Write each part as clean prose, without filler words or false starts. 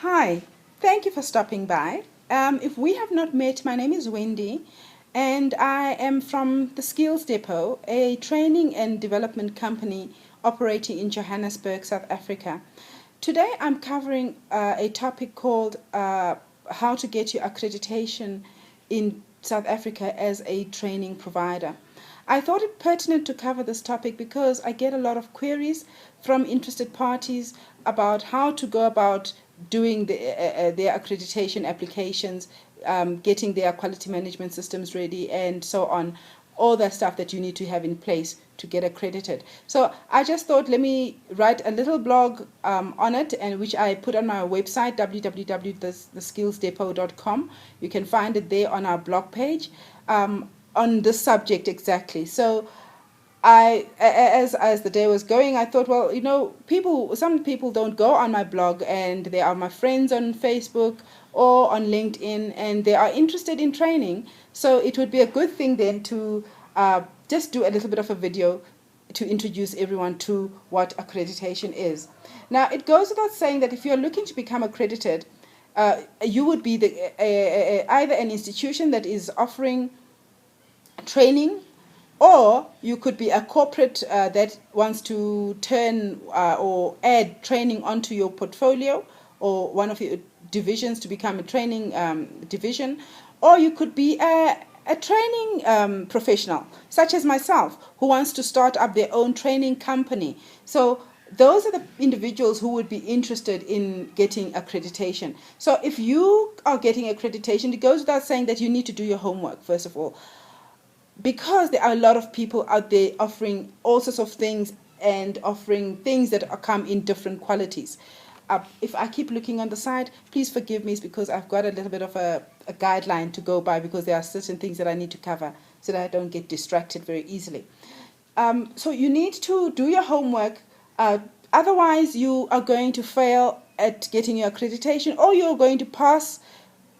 Hi, thank you for stopping by. If we have not met, my name is Wendy, and I am from the Skills Depot, a training and development company operating in Johannesburg, South Africa. Today I'm covering a topic called how to get your accreditation in South Africa as a training provider. I thought it pertinent to cover this topic because I get a lot of queries from interested parties about how to go about doing their accreditation applications, getting their quality management systems ready, and so on. All that stuff that you need to have in place to get accredited. So I just thought, let me write a little blog on it, and which I put on my website, www.theskillsdepot.com. You can find it there on our blog page on this subject exactly. So as the day was going, I thought, well, some people don't go on my blog, and they are my friends on Facebook or on LinkedIn, and they are interested in training. So it would be a good thing then to just do a little bit of a video to introduce everyone to what accreditation is. Now, it goes without saying that if you're looking to become accredited, you would be either an institution that is offering training, or you could be a corporate that wants to turn or add training onto your portfolio, or one of your divisions to become a training division, or you could be a training professional, such as myself, who wants to start up their own training company. So those are the individuals who would be interested in getting accreditation. So if you are getting accreditation, it goes without saying that you need to do your homework, first of all, because there are a lot of people out there offering all sorts of things and offering things that come in different qualities. If I keep looking on the side, please forgive me, because I've got a little bit of a guideline to go by, because there are certain things that I need to cover so that I don't get distracted very easily. So you need to do your homework. Otherwise, you are going to fail at getting your accreditation, or you're going to pass.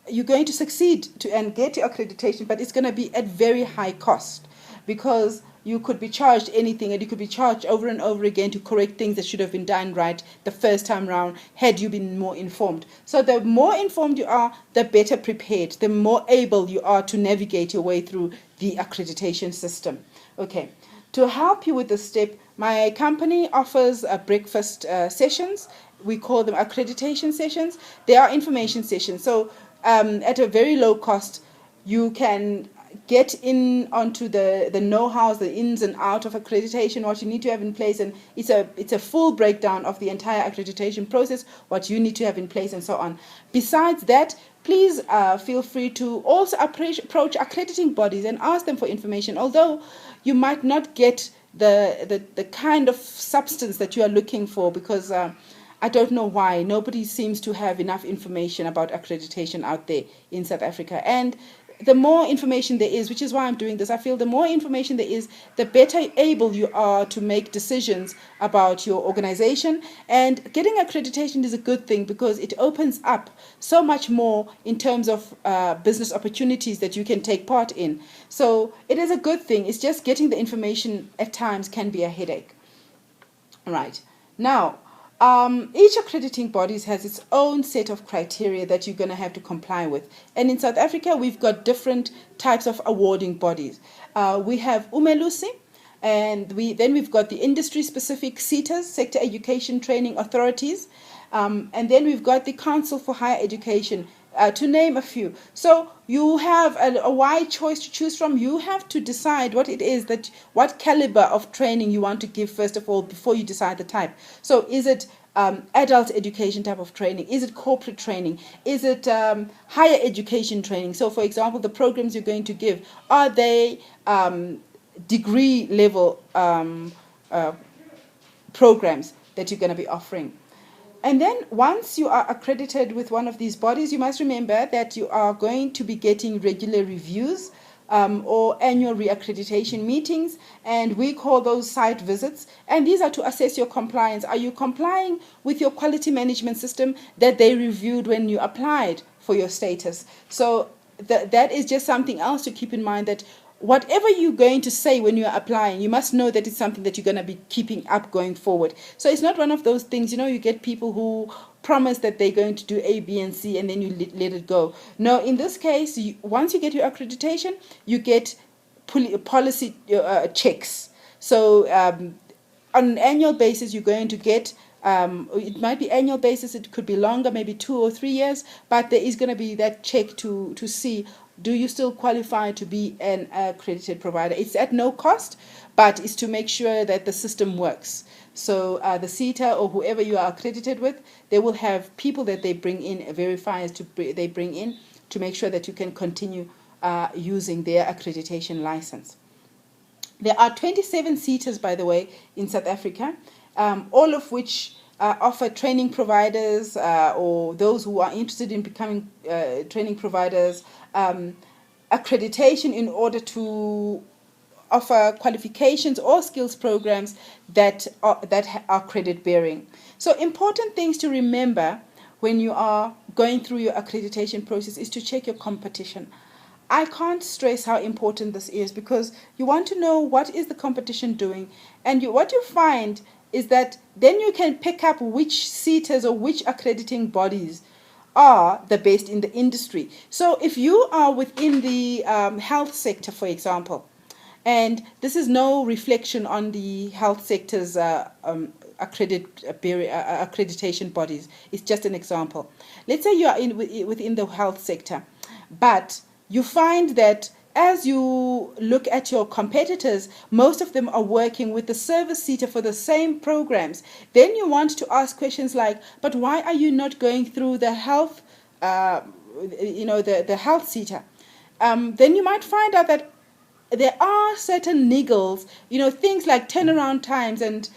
You're going to succeed and get your accreditation, but it's going to be at very high cost, because you could be charged anything, and you could be charged over and over again to correct things that should have been done right the first time round had you been more informed. So the more informed you are, the better prepared, the more able you are to navigate your way through the accreditation system. Okay, to help you with this step, my company offers breakfast sessions. We call them accreditation sessions. They are information sessions. So at a very low cost, you can get in onto the know-how, the ins and out of accreditation, what you need to have in place, and it's a full breakdown of the entire accreditation process, what you need to have in place, and so on. Besides that, please feel free to also approach accrediting bodies and ask them for information, although you might not get the kind of substance that you are looking for, because I don't know why nobody seems to have enough information about accreditation out there in South Africa. And the more information there is, which is why I'm doing this, I feel the more information there is, the better able you are to make decisions about your organization. And getting accreditation is a good thing, because it opens up so much more in terms of business opportunities that you can take part in. So it is a good thing. It's just getting the information at times can be a headache. Right. Now, each accrediting body has its own set of criteria that you're going to have to comply with. And in South Africa, we've got different types of awarding bodies. We have Umelusi, and we've got the industry-specific SETAs, Sector Education Training Authorities, and then we've got the Council for Higher Education, to name a few. So you have a wide choice to choose from. You have to decide what it is what caliber of training you want to give, first of all, before you decide the type. So is it adult education type of training? Is it corporate training? Is it higher education training? So, for example, the programs you're going to give, are they degree level programs that you're going to be offering? And then once you are accredited with one of these bodies, you must remember that you are going to be getting regular reviews or annual reaccreditation meetings, and we call those site visits. And these are to assess your compliance. Are you complying with your quality management system that they reviewed when you applied for your status? So that is just something else to keep in mind, that whatever you're going to say when you're applying, you must know that it's something that you're going to be keeping up going forward. So it's not one of those things, you get people who promise that they're going to do A, B, and C, and then you let it go. No, in this case, once you get your accreditation, you get policy checks. So on an annual basis, you're going to get, it might be annual basis, it could be longer, maybe 2 or 3 years, but there is going to be that check to see, do you still qualify to be an accredited provider? It's at no cost, but it's to make sure that the system works. So the SETA or whoever you are accredited with, they will have people that they bring in, verifiers they bring in to make sure that you can continue using their accreditation license. There are 27 SETAs, by the way, in South Africa, all of which offer training providers or those who are interested in becoming training providers accreditation in order to offer qualifications or skills programs that are credit bearing. So important things to remember when you are going through your accreditation process is to check your competition. I can't stress how important this is, because you want to know what is the competition doing, and what you find is that then you can pick up which SETAs or which accrediting bodies are the best in the industry. So if you are within the health sector, for example, and this is no reflection on the health sector's accreditation bodies, it's just an example. Let's say you are within the health sector, but you find that as you look at your competitors, most of them are working with the service SETA for the same programs. Then you want to ask questions like, but why are you not going through the health, the health SETA? Then you might find out that there are certain niggles, things like turnaround times and,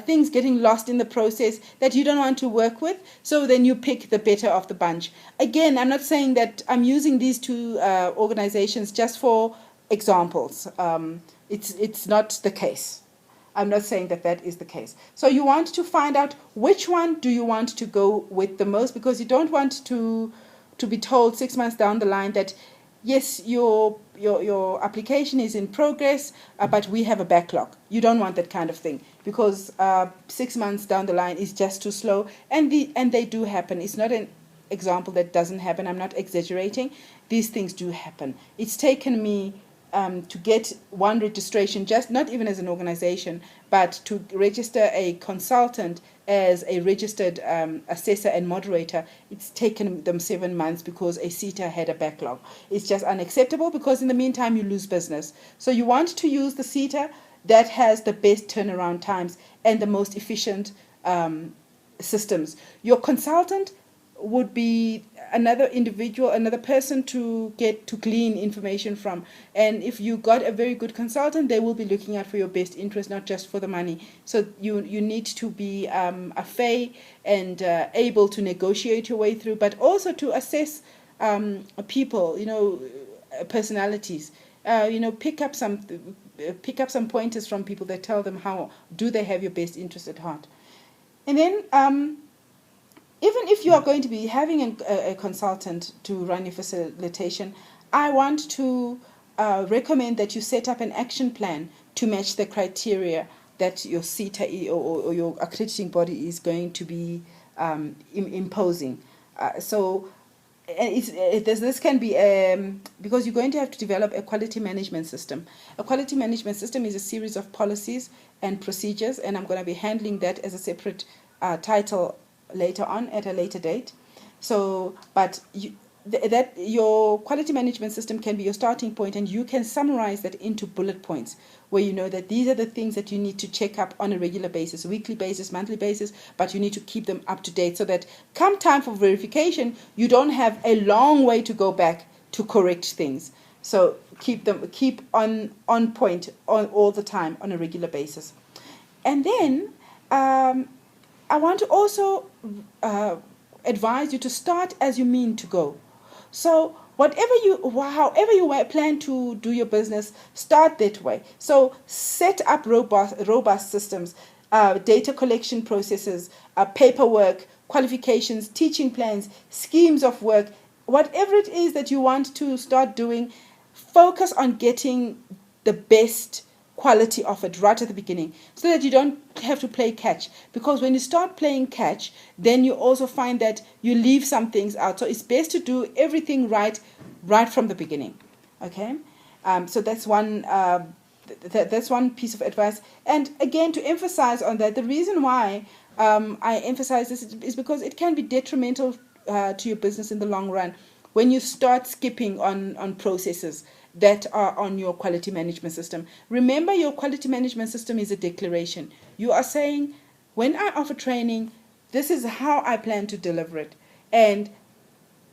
things getting lost in the process that you don't want to work with. So then you pick the better of the bunch. Again, I'm not saying that I'm using these two organizations just for examples. It's not the case. I'm not saying that is the case. So you want to find out which one do you want to go with the most, because you don't want to be told 6 months down the line that, yes, your application is in progress, but we have a backlog. You don't want that kind of thing, because 6 months down the line is just too slow, and they do happen. It's not an example that doesn't happen. I'm not exaggerating. These things do happen. It's taken me to get one registration, just not even as an organization, but to register a consultant as a registered assessor and moderator. It's taken them 7 months because a SETA had a backlog. It's just unacceptable, because in the meantime you lose business. So you want to use the SETA that has the best turnaround times and the most efficient systems. Your consultant would be another individual, another person to glean information from. And if you got a very good consultant, they will be looking out for your best interest, not just for the money. So you need to be a fair and able to negotiate your way through, but also to assess people, personalities. Pick up some pointers from people that tell them how do they have your best interest at heart. And then even if you are going to be having a consultant to run your facilitation, I want to recommend that you set up an action plan to match the criteria that your SETA or your accrediting body is going to be imposing. This can be because you're going to have to develop a quality management system. A quality management system is a series of policies and procedures, and I'm going to be handling that as a separate title later on at a later date. So, but that your quality management system can be your starting point, and you can summarize that into bullet points where you know that these are the things that you need to check up on a regular basis, weekly basis, monthly basis, but you need to keep them up to date so that come time for verification, you don't have a long way to go back to correct things. So keep on point all the time on a regular basis. And then I want to also advise you to start as you mean to go. So however you plan to do your business, start that way. So set up robust systems, data collection processes, paperwork, qualifications, teaching plans, schemes of work, whatever it is that you want to start doing. focus on getting the best quality of it right at the beginning, so that you don't have to play catch. Because when you start playing catch, then you also find that you leave some things out. So it's best to do everything right from the beginning. Okay, so that's one. That's one piece of advice. And again, to emphasize on that, the reason why I emphasize this is because it can be detrimental to your business in the long run when you start skipping on processes that are on your quality management system. Remember, your quality management system is a declaration. You are saying, when I offer training, this is how I plan to deliver it. And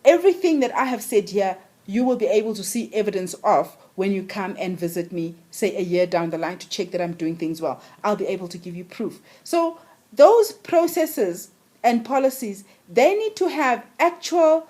everything that I have said here, you will be able to see evidence of when you come and visit me, say a year down the line, to check that I'm doing things well. I'll be able to give you proof. So those processes and policies, they need to have actual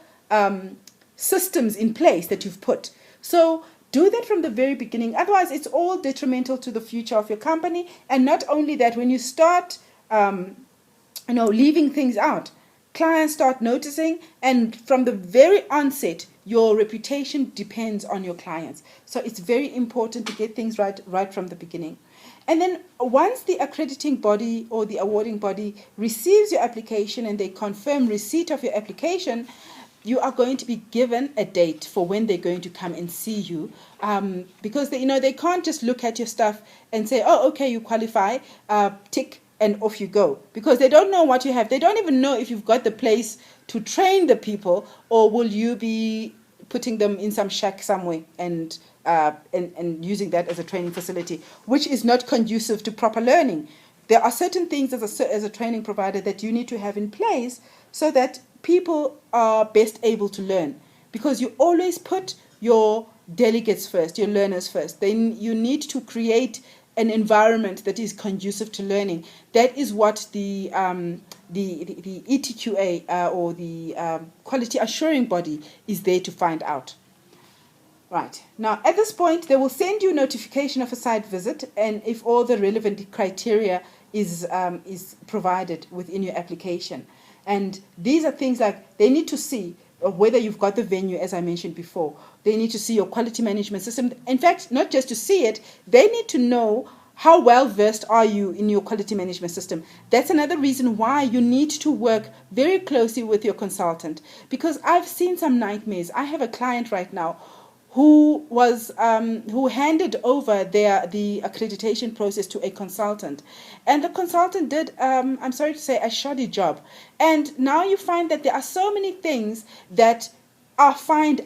systems in place that you've put. So do that from the very beginning. Otherwise, it's all detrimental to the future of your company. And not only that, when you start leaving things out, clients start noticing, and from the very onset, your reputation depends on your clients. So it's very important to get things right from the beginning. And then once the accrediting body or the awarding body receives your application and they confirm receipt of your application, you are going to be given a date for when they're going to come and see you, because they can't just look at your stuff and say, oh, okay, you qualify, tick, and off you go, because they don't know what you have. They don't even know if you've got the place to train the people, or will you be putting them in some shack somewhere and using that as a training facility, which is not conducive to proper learning. There are certain things as a training provider that you need to have in place so that people are best able to learn, because you always put your delegates first, your learners first. Then you need to create an environment that is conducive to learning. That is what the ETQA or the quality assuring body is there to find out. Right. Now, at this point, they will send you notification of a site visit, and if all the relevant criteria is provided within your application. And these are things like they need to see whether you've got the venue, as I mentioned before. They need to see your quality management system. In fact, not just to see it, they need to know how well versed are you in your quality management system. That's another reason why you need to work very closely with your consultant, because I've seen some nightmares. I have a client right now who handed over the accreditation process to a consultant, and the consultant did, I'm sorry to say, a shoddy job. And now you find that there are so many things that are found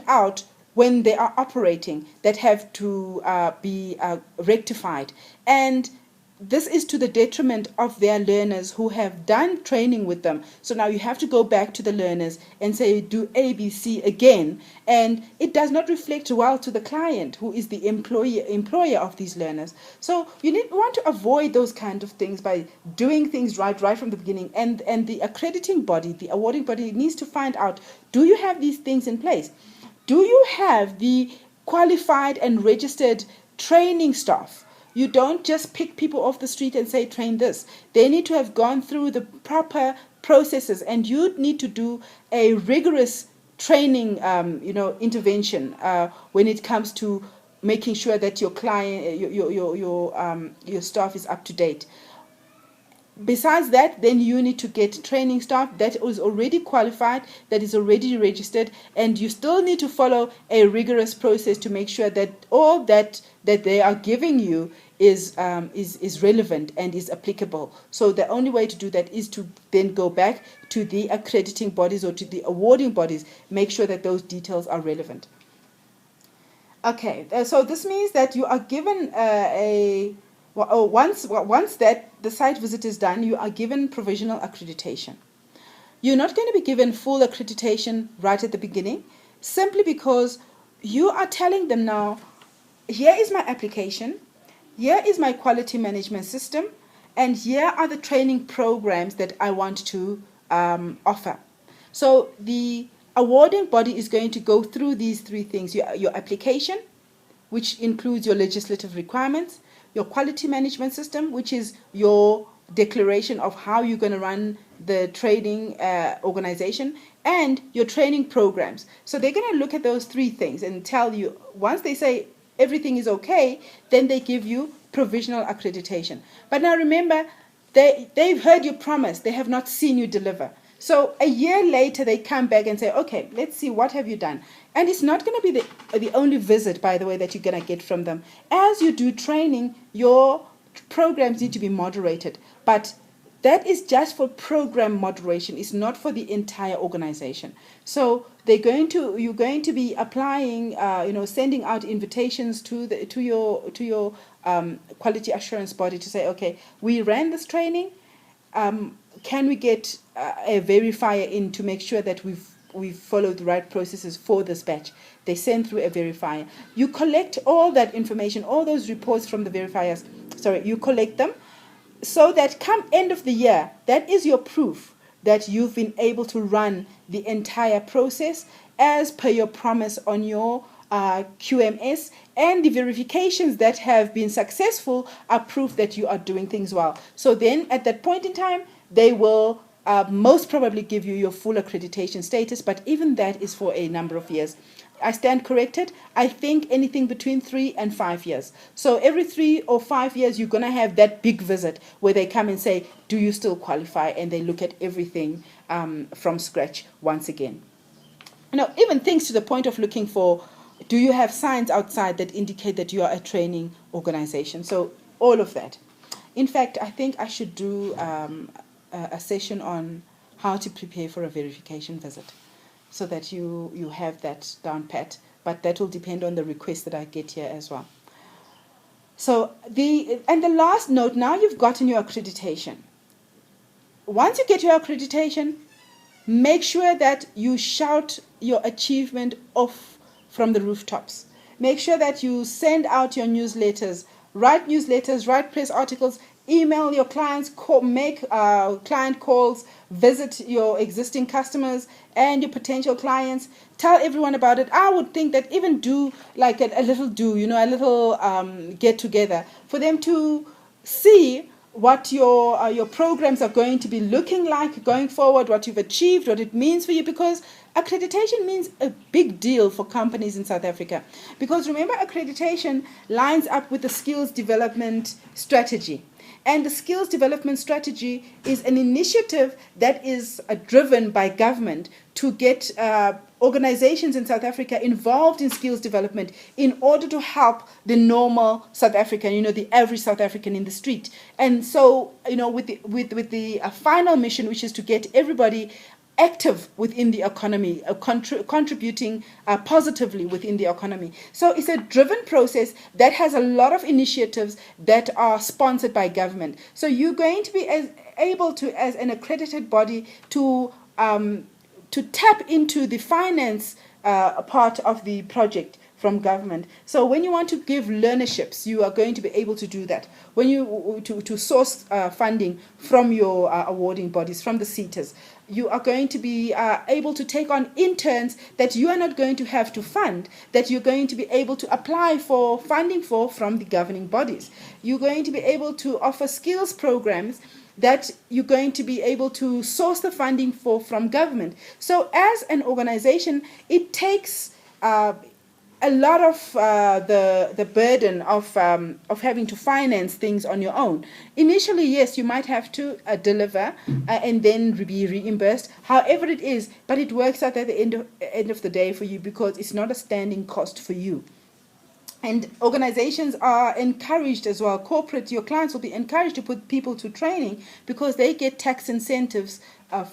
out when they are operating that have to be rectified. And this is to the detriment of their learners who have done training with them. So now you have to go back to the learners and say, do A, B, C again. And it does not reflect well to the client, who is the employer of these learners. So you want to avoid those kind of things by doing things right from the beginning. And the accrediting body, the awarding body, needs to find out, do you have these things in place? Do you have the qualified and registered training staff? You don't just pick people off the street and say, train this. They need to have gone through the proper processes, and you need to do a rigorous training, intervention when it comes to making sure that your client, your staff is up to date. Besides that, then you need to get training staff that is already qualified, that is already registered, and you still need to follow a rigorous process to make sure that all that they are giving you is relevant and is applicable. So the only way to do that is to then go back to the accrediting bodies or to the awarding bodies, make sure that those details are relevant. Okay, so this means that you are given once that the site visit is done, you are given provisional accreditation. You're not going to be given full accreditation right at the beginning, simply because you are telling them now, here is my application, here is my quality management system, and here are the training programs that I want to offer. So the awarding body is going to go through these three things: your application, which includes your legislative requirements; your quality management system, which is your declaration of how you're going to run the training organization, and your training programs. So they're going to look at those three things and tell you, once they say everything is okay, then they give you provisional accreditation. But now remember, they've heard you promise, they have not seen you deliver. So a year later, they come back and say, okay, let's see, what have you done? And it's not going to be the only visit, by the way, that you're going to get from them. As you do training, your programs need to be moderated. But that is just for program moderation. It's not for the entire organization. So you're going to be applying, sending out invitations to your quality assurance body to say, okay, we ran this training. Can we get a verifier in to make sure that we've followed the right processes for this batch? They send through a verifier. You collect all that information, all those reports from the verifiers. You collect them so that come end of the year, that is your proof that you've been able to run the entire process as per your promise on your QMS, and the verifications that have been successful are proof that you are doing things well. So then at that point in time, they will most probably give you your full accreditation status, but even that is for a number of years. I stand corrected. I think anything between 3 and 5 years. So every 3 or 5 years, you're going to have that big visit where they come and say, do you still qualify? And they look at everything from scratch once again. Now, even things to the point of looking for, do you have signs outside that indicate that you are a training organization? So all of that. In fact, I think I should do a session on how to prepare for a verification visit, so that you have that down pat. But that will depend on the request that I get here as well. So the last note, now you've gotten your accreditation. Once you get your accreditation, make sure that you shout your achievement off from the rooftops. Make sure that you send out your newsletters, write press articles, email your clients, make client calls, visit your existing customers and your potential clients, tell everyone about it. I would think that even do like a little get together for them to see what your programs are going to be looking like going forward, what you've achieved, what it means for you, because accreditation means a big deal for companies in South Africa. Because remember, accreditation lines up with the skills development strategy. And the skills development strategy is an initiative that is driven by government to get organizations in South Africa involved in skills development in order to help the normal South African, the average South African in the street. And so, with the final mission, which is to get everybody active within the economy, contributing positively within the economy. So it's a driven process that has a lot of initiatives that are sponsored by government. So you're going to be able to, as an accredited body, to tap into the finance part of the project from government. So when you want to give learnerships, you are going to be able to do that. When you to source funding from your awarding bodies, from the SETAs, you are going to be able to take on interns that you are not going to have to fund, that you're going to be able to apply for funding from the governing bodies. You're going to be able to offer skills programs that you're going to be able to source the funding from government. So as an organization, it takes a lot of the burden of having to finance things on your own. Initially, yes, you might have to deliver and then be reimbursed. However it is, but it works out at the end of the day for you, because it's not a standing cost for you. And organizations are encouraged as well. Your clients will be encouraged to put people to training, because they get tax incentives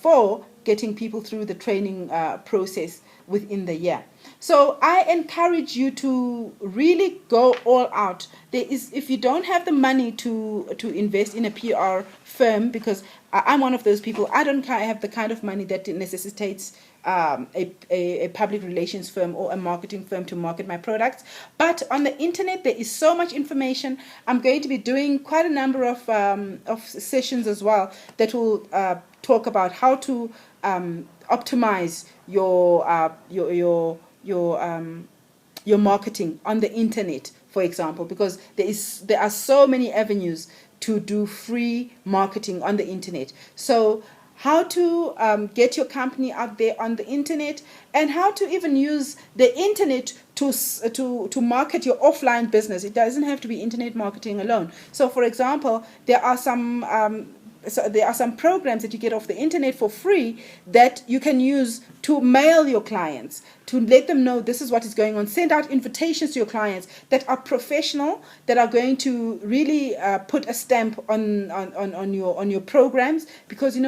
for getting people through the training process within the year. So I encourage you to really go all out. If you don't have the money to invest in a PR firm, because I'm one of those people, I don't have the kind of money that necessitates a public relations firm or a marketing firm to market my products. But on the internet, there is so much information. I'm going to be doing quite a number of sessions as well that will talk about how to optimize your marketing on the internet, for example, because there are so many avenues to do free marketing on the internet. So how to get your company out there on the internet, and how to even use the internet to market your offline business. It doesn't have to be internet marketing alone. So, for example, there are some programs that you get off the internet for free that you can use to mail your clients, to let them know this is what is going on. Send out invitations to your clients that are professional, that are going to really put a stamp on your programs, because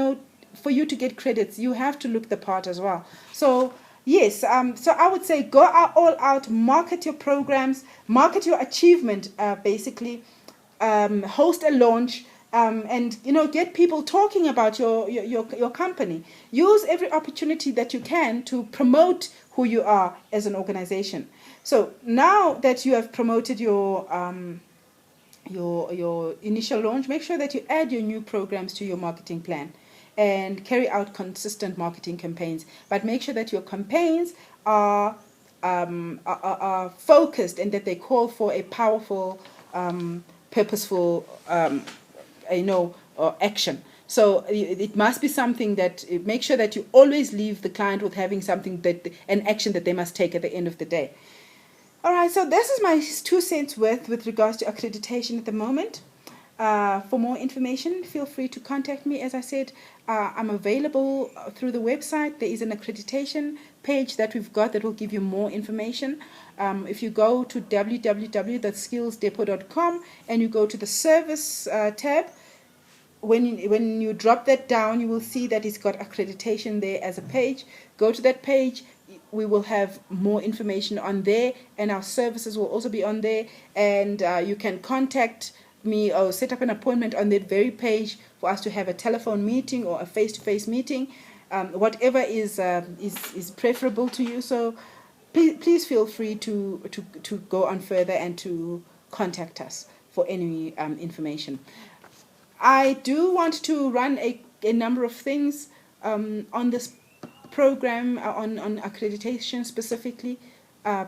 for you to get credits, you have to look the part as well. So yes, so I would say go all out, market your programs, market your achievement, basically, host a launch, and get people talking about your company. Use every opportunity that you can to promote who you are as an organization. So now that you have promoted your initial launch, make sure that you add your new programs to your marketing plan and carry out consistent marketing campaigns. But make sure that your campaigns are focused, and that they call for a powerful, purposeful, action. So it must be something that, make sure that you always leave the client with having something, an action that they must take at the end of the day. All right, so this is my 2 cents worth with regards to accreditation at the moment. For more information, feel free to contact me. As I said, I'm available through the website. There is an accreditation page that we've got that will give you more information. If you go to www.skillsdepot.com and you go to the service tab, when you drop that down, you will see that it's got accreditation there as a page. Go to that page. We will have more information on there, and our services will also be on there. And you can contact me or set up an appointment on that very page for us to have a telephone meeting or a face-to-face meeting, whatever is preferable to you. So please feel free to go on further and to contact us for any information. I do want to run a number of things on this program, on accreditation specifically,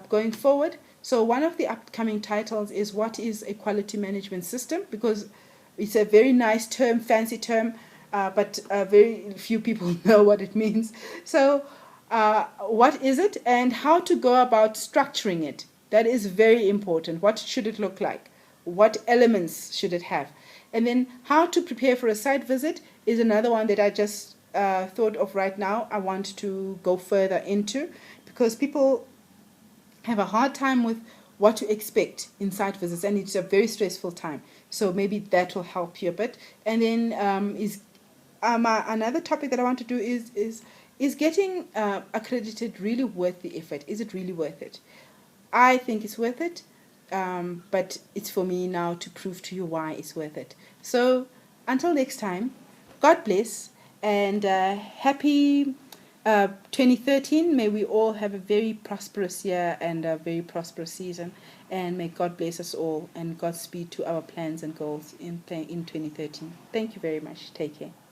going forward. So one of the upcoming titles is what is a quality management system, because it's a very nice term, fancy term, but very few people know what it means. So what is it, and how to go about structuring it? That is very important. What should it look like? What elements should it have? And then how to prepare for a site visit is another one that I just thought of right now. I want to go further into, because people have a hard time with what to expect in site visits, and it's a very stressful time. So maybe that will help you a bit. And then another topic that I want to do is getting accredited really worth the effort? Is it really worth it? I think it's worth it. But it's for me now to prove to you why it's worth it. So until next time, God bless, and happy 2013. May we all have a very prosperous year and a very prosperous season, and may God bless us all, and Godspeed to our plans and goals in 2013. Thank you very much. Take care.